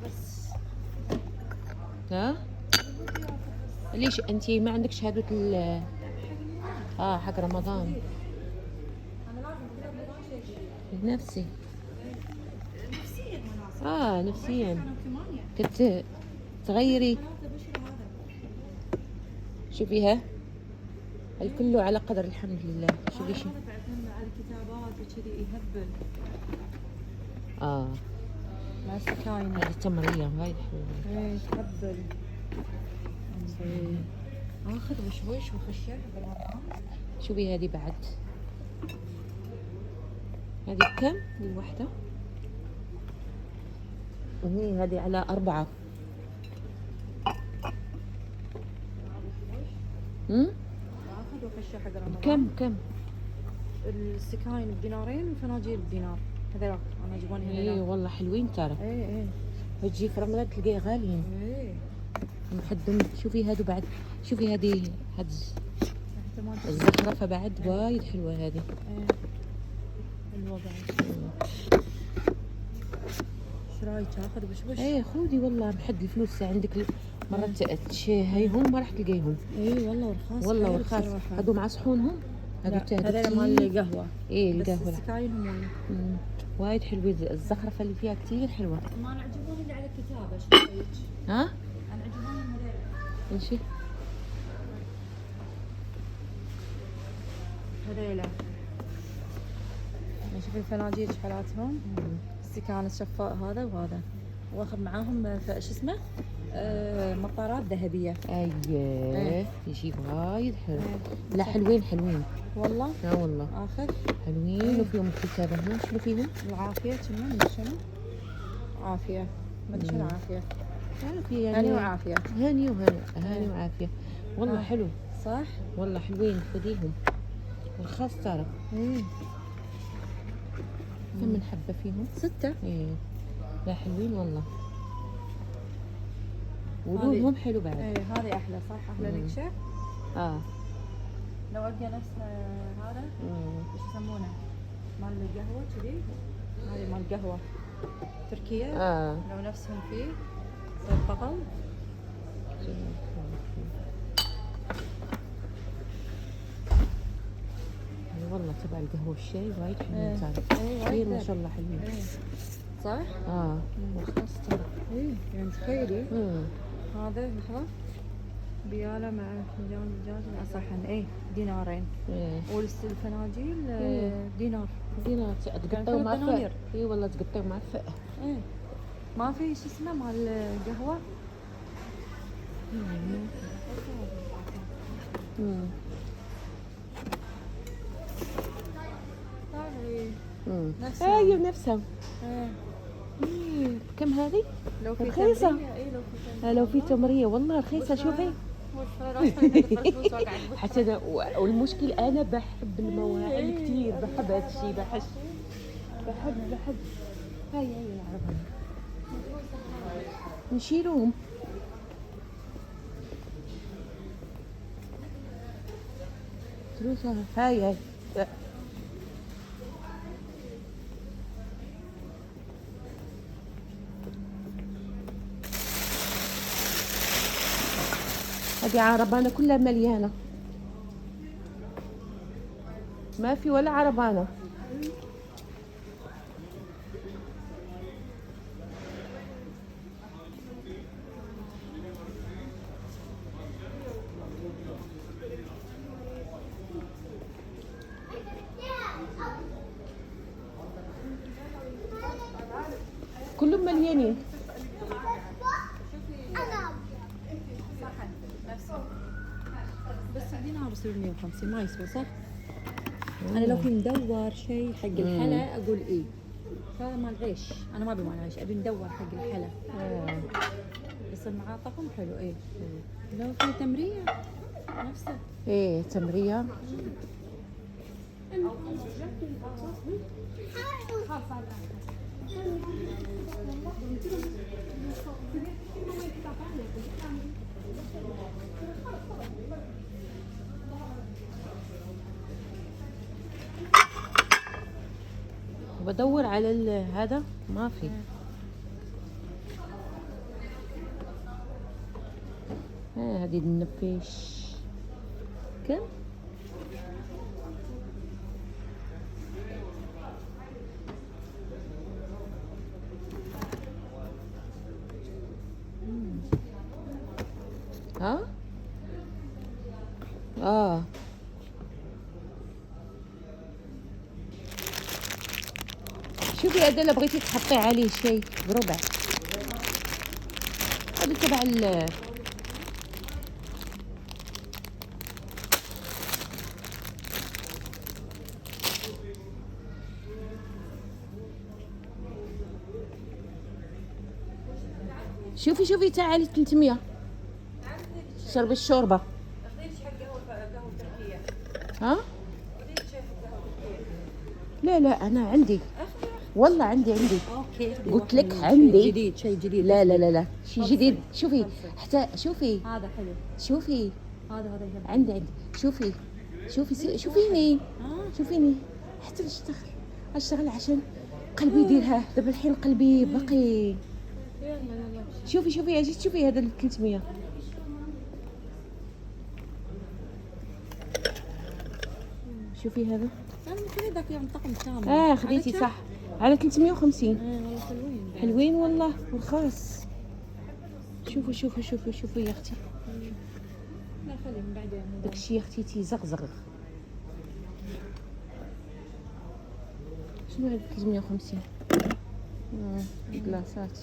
بس. ها؟ ليش انت ما عندك شهادة حق رمضان؟ انا لازم كذا رمضان شيء جديد. نفسي. نفسيا مناسب. نفسيا. كانوا 8. كنت تغيري. 3 بشر هذا. شوفيها الكل على قدر الحمد لله. شوفي شو. هذا بعدين على الكتابات وكذي يهبل. مع السكاين. هذه التمرية وايد حلوة. ايه يهبل. اخذ وشوش وخشه بالورقه. شوفي هذه بعد. هذه بكم الوحدة؟ وهي هذه على 4. اخذ وخشه حق رمضان. كم؟ السكاين بدينارين والفناجيل بدينار. هذول انا جبوني هنا. اي والله حلوين ترى. ايه وتجي في رمضان تلقيه غاليين. ايه. محدهم. شوفي هذو بعد. شوفي هذه الزخرفة بعد وايد حلوة هذه. حلوة بعد. ايش رايك اخذ بشوش؟ ايه خذي والله محد الفلوس عندك مرات هيهم ما راح تلقيهم. اي والله ورخاص. والله ورخاص. هذو مع صحونهم. هذول مال القهوة. ايه بس القهوة. السكاين هم وايد حلوة. الزخرفة اللي فيها كتير حلوة. ما انا عجبوني اللي على الكتابة. ايش رايك؟ ها؟ انا عجبوني هذول. ايش؟ هذيلا. شوف الفناجيل ايش حالاتهم. السكان الشفاء هذا وهذا. واخذ معاهم شو اسمه مطارات ذهبيه. ايه شيء وايد حلو. لا حلوين والله. والله اخذ حلوين. وفيهم كتابة. شنو فيهم؟ العافيه. شنو عافيه. ما ادري شنو عافيه. في هاني وعافيه. هاني وعافية. والله حلو. صح. والله حلوين. خذيهم. رخاص ترى. كم من حبة فيهم؟ 6. ايه لا حلوين والله. ولونهم حلو بعد. ايه هذه احلى. صح احلى نكشه. لو القى نفس هذا ايش يسمونه مال القهوه كذي. هذه مال القهوه تركيا. لو نفسهم فيه صار بغل. والله تبع القهوة الشاي وايد حلوين ترى. كثير ما شاء الله حلوين. صح؟ ورخاص ترى. يعني تخيلي هذا لحظة بيالة مع فنجان دجاج مع صحن. دينارين. والفناجيل دينار. تقطعوا معفق. اي والله تقطعوا معفق. ما في شو اسمه مال القهوة. نفسها. كم هذه؟ لو في رخيصة. لو في تمرية والله رخيصة. شوفي حتى أنا والمشكل أنا بحب المواعين كثير. بحب هذا الشيء. بحب هاي نعرفها. نشيلهم. تروسها هاي هذه عربانة كلها مليانة. ما في ولا عربانة. كلهم مليانين. بس الدينار يصير 150 ما يسوى. صح. انا لو في مدور شيء حق الحلا اقول هذا مال عيش. انا ما ابي مال عيش. ابي مدور حق الحلا. يصير معاه طقم حلو. لو في تمرية نفسه. تمرية. بدور على هذا ما في. ها هذه النفيش كم؟ ها؟ شوفي هذا اللي بغيتي تحطي عليه شيء بربع. هذا تبع شوفي تعالي 300. شربي الشوربه. ها؟ لا انا عندي والله عندي اوكي قلت لك عندي جديد، شيء جديد. لا شيء جديد. شوفي حتى شوفي هذا حلو. شوفي هذا يهبل. عندي شوفيني آه. شوفيني حتى اشتغل عشان قلبي يديرها دابا الحين قلبي باقي. شوفي اجي تشوفي هذا ال 300. شوفي هذا انا ممكن هذاك يعني طقم كامل. خديتي صح على 350. والله حلوين. حلوين والله ورخاص. شوفوا يا اختي لا خليهم بعدين. داكشي يا اختي تيزغزغ. شنو هاد 350؟ بلاصات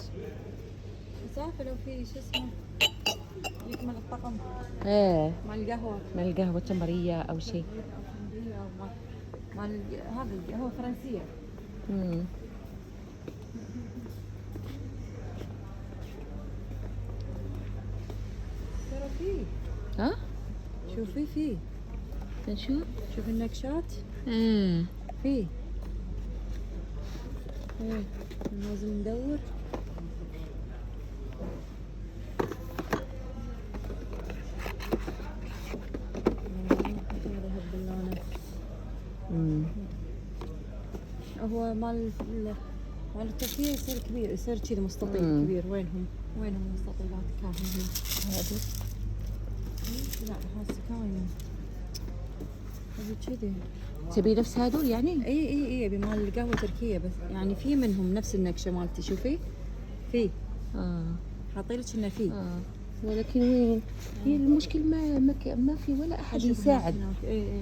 صح. لو في شو اسمه يكمل الطقم مع القهوه. مع القهوه تمريه او شيء. مع هذا القهوه فرنسيه. ترى فيه. ها شوفي فيه. نشوف. شوفي النكشات فيه. لازم ندور. هو مال التركية يصير كبير، يصير كذا مستطيل كبير. وينهم المستطيلات كاملين؟ هذه لا حاسة كاينة. هذي كذي. تبي نفس هذول يعني؟ اي بمال القهوة تركية، بس يعني في منهم نفس النكشة مالتي. شوفي في حاطين لك انه في. ولكن وين هي المشكل؟ ما في ولا احد يساعد. اي